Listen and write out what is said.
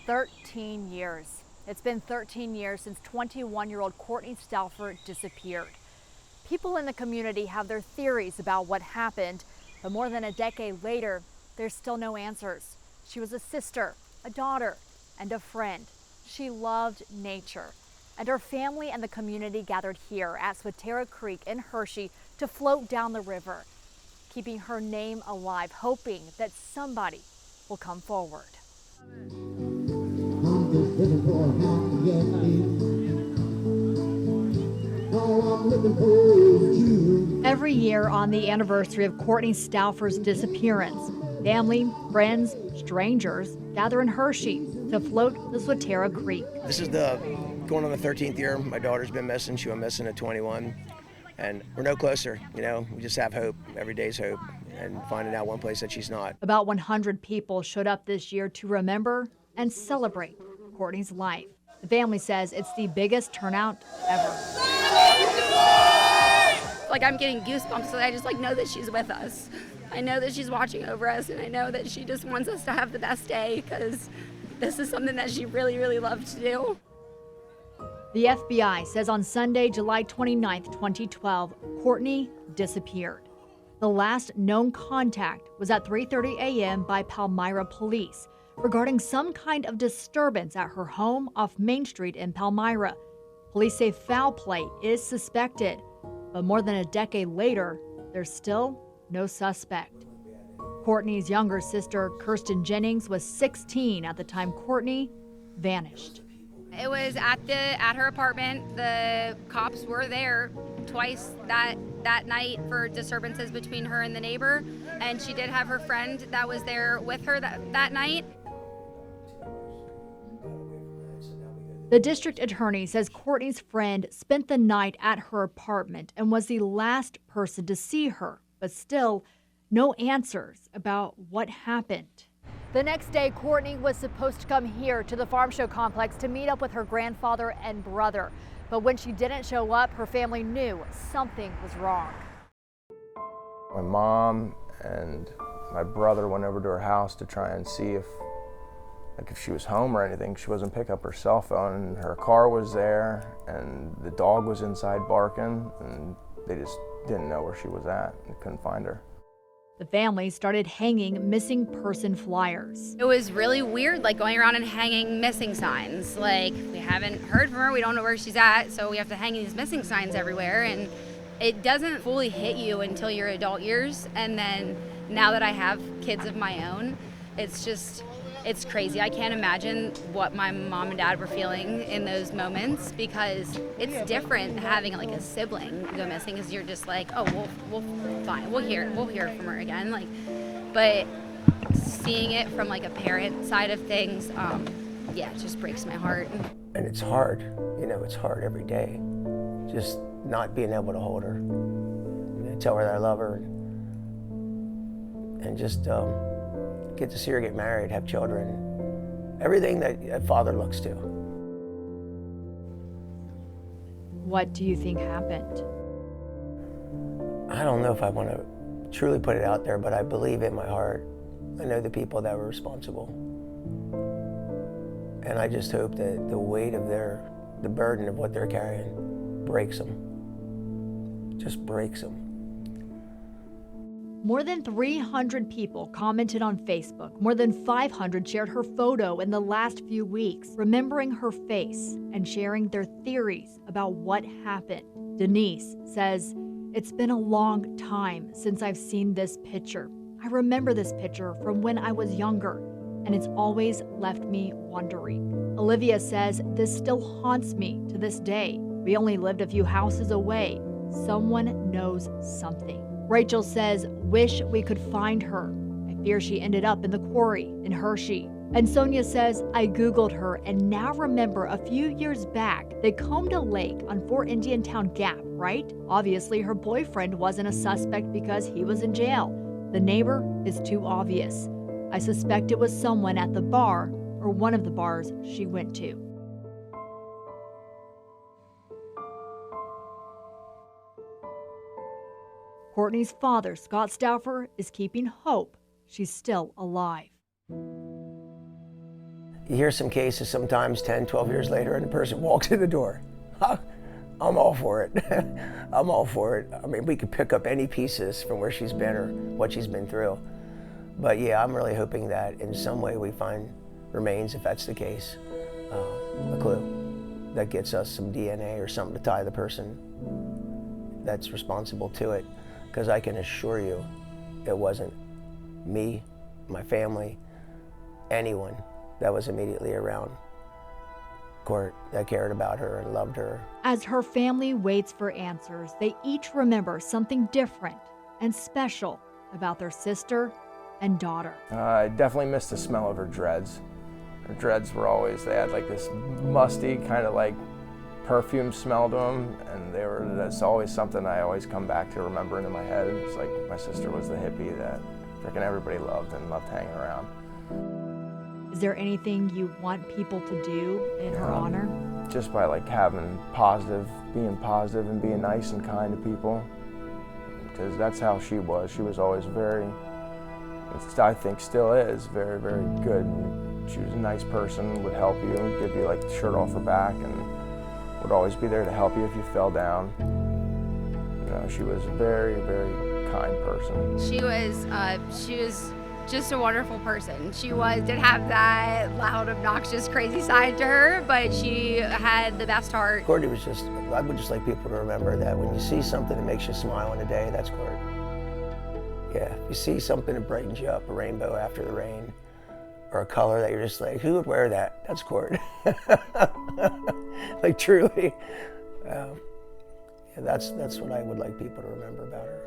13 years. It's been 13 years since 21-year-old Kortne Stouffer disappeared. People in the community have their theories about what happened, but more than a decade later, there's still no answers. She was a sister, a daughter, and a friend. She loved nature, and her family and the community gathered here at Swatara Creek in Hershey to float down the river, keeping her name alive, hoping that somebody will come forward. Every year on the anniversary of Kortne Stouffer's disappearance, family, friends, strangers gather in Hershey to float the Swatara Creek. This is going on the 13th year. My daughter's been missing. She went missing at 21. And we're no closer, you know. We just have hope. Every day's hope. And finding out one place that she's not. About 100 people showed up this year to remember and celebrate Kortne's life. The family says it's the biggest turnout ever. Like, I'm getting goosebumps, so I just know that she's with us. I know that she's watching over us, and I know that she just wants us to have the best day because this is something that she really, really loved to do. The FBI says on Sunday, July 29, 2012, Kortne disappeared. The last known contact was at 3:30 a.m. by Palmyra police regarding some kind of disturbance at her home off Main Street in Palmyra. Police say foul play is suspected, but more than a decade later, there's still no suspect. Kortne's younger sister, Kerstin Jennings, was 16 at the time Kortne vanished. It was at her apartment. The cops were there twice that night for disturbances between her and the neighbor, and she did have her friend that was there with her that night. The district attorney says Kortne's friend spent the night at her apartment and was the last person to see her, but still no answers about what happened. The next day, Kortne was supposed to come here to the farm show complex to meet up with her grandfather and brother. But when she didn't show up, her family knew something was wrong. My mom and my brother went over to her house to try and see if she was home or anything. She wasn't picking up her cell phone, and her car was there, and the dog was inside barking, and they just didn't know where she was at and couldn't find her. The family started hanging missing person flyers. It was really weird, going around and hanging missing signs. We haven't heard from her, we don't know where she's at, so we have to hang these missing signs everywhere, and it doesn't fully hit you until your adult years. And then now that I have kids of my own, it's crazy. I can't imagine what my mom and dad were feeling in those moments, because it's different having a sibling go missing, because you're just oh, we'll fine, we'll hear from her again. But seeing it from a parent side of things, yeah, it just breaks my heart. And it's hard, it's hard every day. Just not being able to hold her, tell her that I love her, and just get to see her get married, have children, everything that a father looks to. What do you think happened? I don't know if I want to truly put it out there, but I believe in my heart. I know the people that were responsible. And I just hope that the weight of the burden of what they're carrying breaks them. Just breaks them. More than 300 people commented on Facebook. More than 500 shared her photo in the last few weeks, remembering her face and sharing their theories about what happened. Denise says, "It's been a long time since I've seen this picture. I remember this picture from when I was younger, and it's always left me wondering." Olivia says, "This still haunts me to this day. We only lived a few houses away. Someone knows something." Rachel says, "Wish we could find her. I fear she ended up in the quarry in Hershey." And Sonia says, "I Googled her and now remember a few years back they combed a lake on Fort Indian Town Gap, right? Obviously her boyfriend wasn't a suspect because he was in jail. The neighbor is too obvious. I suspect it was someone at the bar or one of the bars she went to." Kortne's father, Scott Stouffer, is keeping hope she's still alive. You hear some cases sometimes 10, 12 years later, and the person walks in the door. I'm all for it. I'm all for it. I mean, we could pick up any pieces from where she's been or what she's been through. But yeah, I'm really hoping that in some way we find remains, if that's the case, a clue that gets us some DNA or something to tie the person that's responsible to it. Because I can assure you, it wasn't me, my family, anyone that was immediately around Court that cared about her and loved her. As her family waits for answers, they each remember something different and special about their sister and daughter. I definitely missed the smell of her dreads. Her dreads were always, they had like this musty kind of like perfume smell to them, and that's always something I always come back to remembering in my head. It's like my sister was the hippie that freaking everybody loved and loved hanging around. Is there anything you want people to do in her honor? Just by like being positive and being nice and kind to people, because that's how she was. She was always I think still is, very, very good. She was a nice person, would help you, give you like the shirt off her back, and would always be there to help you if you fell down. You know, she was a very, very kind person. She was just a wonderful person. She did have that loud, obnoxious, crazy side to her, but she had the best heart. Courtney was I would just like people to remember that when you see something that makes you smile in a day, that's Court. Yeah, if you see something that brightens you up, a rainbow after the rain, or a color that you're just like, who would wear that? That's Court. Like truly. Yeah, that's what I would like people to remember about her.